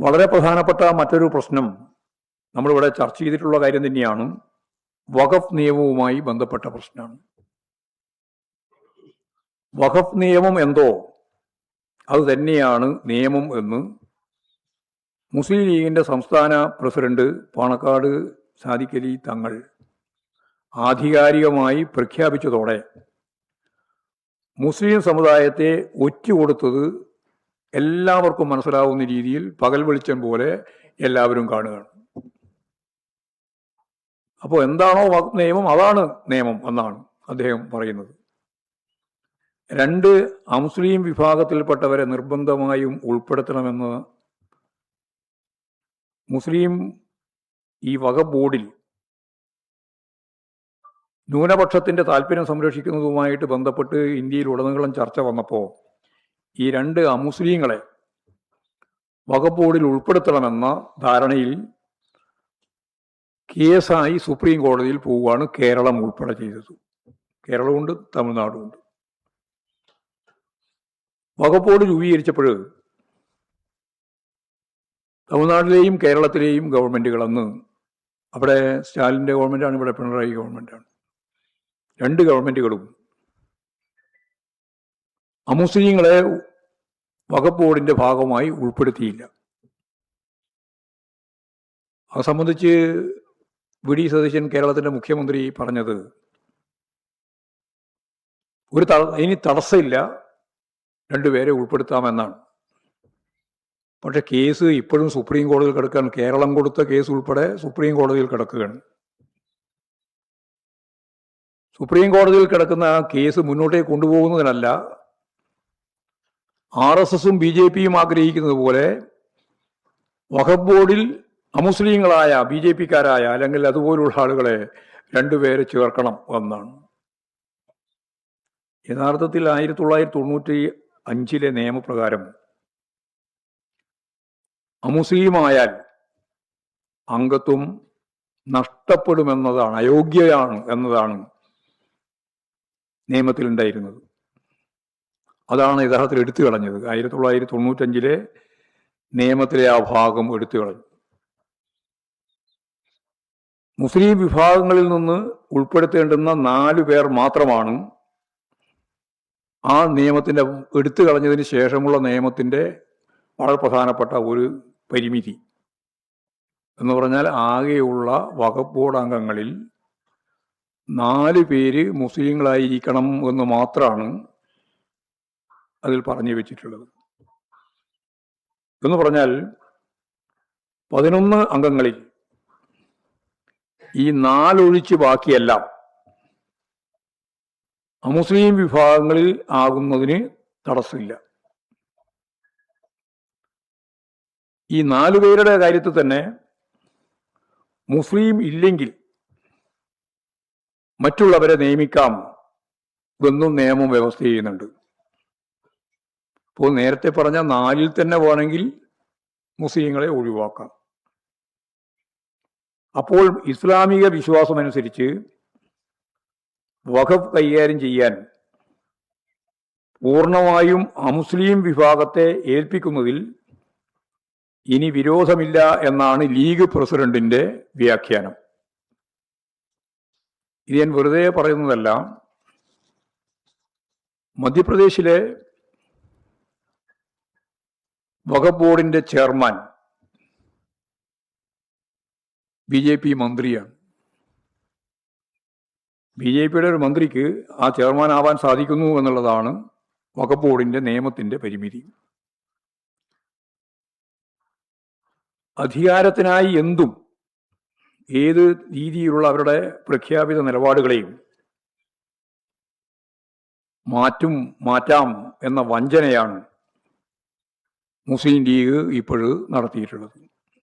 വളരെ പ്രധാനപ്പെട്ട മറ്റൊരു പ്രശ്നം നമ്മളിവിടെ ചർച്ച ചെയ്തിട്ടുള്ള കാര്യം തന്നെയാണ്. വഖഫ് നിയമവുമായി ബന്ധപ്പെട്ട പ്രശ്നമാണ്. വഖഫ് നിയമം എന്തോ അത് തന്നെയാണ് നിയമം എന്ന് മുസ്ലിം ലീഗിൻ്റെ സംസ്ഥാന പ്രസിഡന്റ് പാണക്കാട് സാദിഖ് അലി തങ്ങൾ ആധികാരികമായി പ്രഖ്യാപിച്ചതോടെ മുസ്ലിം സമുദായത്തെ ഒറ്റുകൊടുത്തത് എല്ലാവർക്കും മനസ്സിലാവുന്ന രീതിയിൽ പകൽ വെളിച്ചം പോലെ എല്ലാവരും കാണുകയാണ്. അപ്പോൾ എന്താണോ വഖഫ് നിയമം അതാണ് നിയമം എന്നാണ് അദ്ദേഹം പറയുന്നത്. 2 അമുസ്ലിം വിഭാഗത്തിൽപ്പെട്ടവരെ നിർബന്ധമായും ഉൾപ്പെടുത്തണമെന്ന് മുസ്ലിം ഈ വഖഫ് ബോർഡിൽ ന്യൂനപക്ഷത്തിന്റെ താല്പര്യം സംരക്ഷിക്കുന്നതുമായിട്ട് ബന്ധപ്പെട്ട് ഇന്ത്യയിൽ ഉടനീളം ചർച്ച വന്നപ്പോൾ ഈ 2 അമുസ്ലിങ്ങളെ വഖഫ് ബോർഡിൽ ഉൾപ്പെടുത്തണമെന്ന ധാരണയിൽ കേസായി സുപ്രീം കോടതിയിൽ പോവുകയാണ് കേരളം ഉൾപ്പെടെ ചെയ്തത്. കേരളമുണ്ട്, തമിഴ്നാടുമുണ്ട്. വഖഫ് ബോർഡ് രൂപീകരിച്ചപ്പോൾ തമിഴ്നാട്ടിലെയും കേരളത്തിലെയും ഗവൺമെൻറ്റുകൾ അന്ന് അവിടെ സ്റ്റാലിൻ്റെ ഗവൺമെൻറ്റാണ്, ഇവിടെ പിണറായി ഗവൺമെൻറ്റാണ്. 2 ഗവൺമെൻറ്റുകളും അമുസ്ലിങ്ങളെ വഖഫ് ബോർഡിൻ്റെ ഭാഗമായി ഉൾപ്പെടുത്തിയില്ല. അത് സംബന്ധിച്ച് വി.ഡി. സതീശൻ കേരളത്തിൻ്റെ മുഖ്യമന്ത്രി പറഞ്ഞത് ഇനി തടസ്സമില്ല, 2 പേരെ ഉൾപ്പെടുത്താമെന്നാണ്. പക്ഷെ കേസ് ഇപ്പോഴും സുപ്രീം കോടതിയിൽ കിടക്കുകയാണ്. കേരളം കൊടുത്ത കേസ് ഉൾപ്പെടെ സുപ്രീം കോടതിയിൽ കിടക്കുകയാണ്. സുപ്രീം കോടതിയിൽ കിടക്കുന്ന ആ കേസ് മുന്നോട്ടേക്ക് കൊണ്ടുപോകുന്നതിനല്ല, RSSും BJPയും ആഗ്രഹിക്കുന്നത് പോലെ വഖഫ് ബോർഡിൽ അമുസ്ലിങ്ങളായ BJPക്കാരായ അല്ലെങ്കിൽ അതുപോലുള്ള ആളുകളെ 2 പേരെ ചേർക്കണം എന്നാണ്. യഥാർത്ഥത്തിൽ 1995 നിയമപ്രകാരം അമുസ്ലിമായാൽ അംഗത്വം നഷ്ടപ്പെടുമെന്നതാണ്, അയോഗ്യയാണ് എന്നതാണ് നിയമത്തിലുണ്ടായിരുന്നത്. അതാണ് യഥാർത്ഥത്തിൽ എടുത്തു കളഞ്ഞത്. 1995 നിയമത്തിലെ ആ ഭാഗം എടുത്തു കളഞ്ഞു. മുസ്ലിം വിഭാഗങ്ങളിൽ നിന്ന് ഉൾപ്പെടുത്തേണ്ടുന്ന 4 പേർ മാത്രമാണ് ആ നിയമത്തിൻ്റെ എടുത്തു കളഞ്ഞതിന് ശേഷമുള്ള നിയമത്തിൻ്റെ വളരെ പ്രധാനപ്പെട്ട ഒരു പരിമിതി എന്ന് പറഞ്ഞാൽ ആകെയുള്ള വഖഫ് ബോർഡ് അംഗങ്ങളിൽ 4 പേര് മുസ്ലിങ്ങളായിരിക്കണം എന്ന് മാത്രമാണ് അതിൽ പറഞ്ഞു വെച്ചിട്ടുള്ളത്. എന്ന് പറഞ്ഞാൽ 11 അംഗങ്ങളിൽ ഈ 4 ഒഴിച്ച് ബാക്കിയെല്ലാം അമുസ്ലിം വിഭാഗങ്ങളിൽ ആകുന്നതിന് തടസ്സമില്ല. ഈ 4 പേരുടെ കാര്യത്തിൽ തന്നെ മുസ്ലിം ഇല്ലെങ്കിൽ മറ്റുള്ളവരെ നിയമിക്കാം എന്നും നിയമം വ്യവസ്ഥ ചെയ്യുന്നുണ്ട്. ഇപ്പോൾ നേരത്തെ പറഞ്ഞ 4-ൽ തന്നെ വേണമെങ്കിൽ മുസ്ലിങ്ങളെ ഒഴിവാക്കാം. അപ്പോൾ ഇസ്ലാമിക വിശ്വാസമനുസരിച്ച് വഖഫ് കൈകാര്യം ചെയ്യാൻ പൂർണ്ണമായും അമുസ്ലിം വിഭാഗത്തെ ഏൽപ്പിക്കുന്നതിൽ ഇനി വിരോധമില്ല എന്നാണ് ലീഗ് പ്രസിഡന്റിന്റെ വ്യാഖ്യാനം. ഇത് ഞാൻ വെറുതെ പറയുന്നതല്ല. മധ്യപ്രദേശിലെ വഖഫ് ബോർഡിന്റെ ചെയർമാൻ BJP മന്ത്രിയാണ്. BJPയുടെ ഒരു മന്ത്രിക്ക് ആ ചെയർമാൻ ആവാൻ സാധിക്കുന്നു എന്നുള്ളതാണ് വഖഫ് ബോർഡിന്റെ നിയമത്തിന്റെ പരിമിതി. അധികാരത്തിനായി എന്തും ഏത് രീതിയിലുള്ള അവരുടെ പ്രഖ്യാപിത നിലപാടുകളെയും മാറ്റാം എന്ന വഞ്ചനയാണ് മുസ്ലിം ലീഗ് ഇപ്പോഴും നടത്തിയിട്ടുള്ളത്.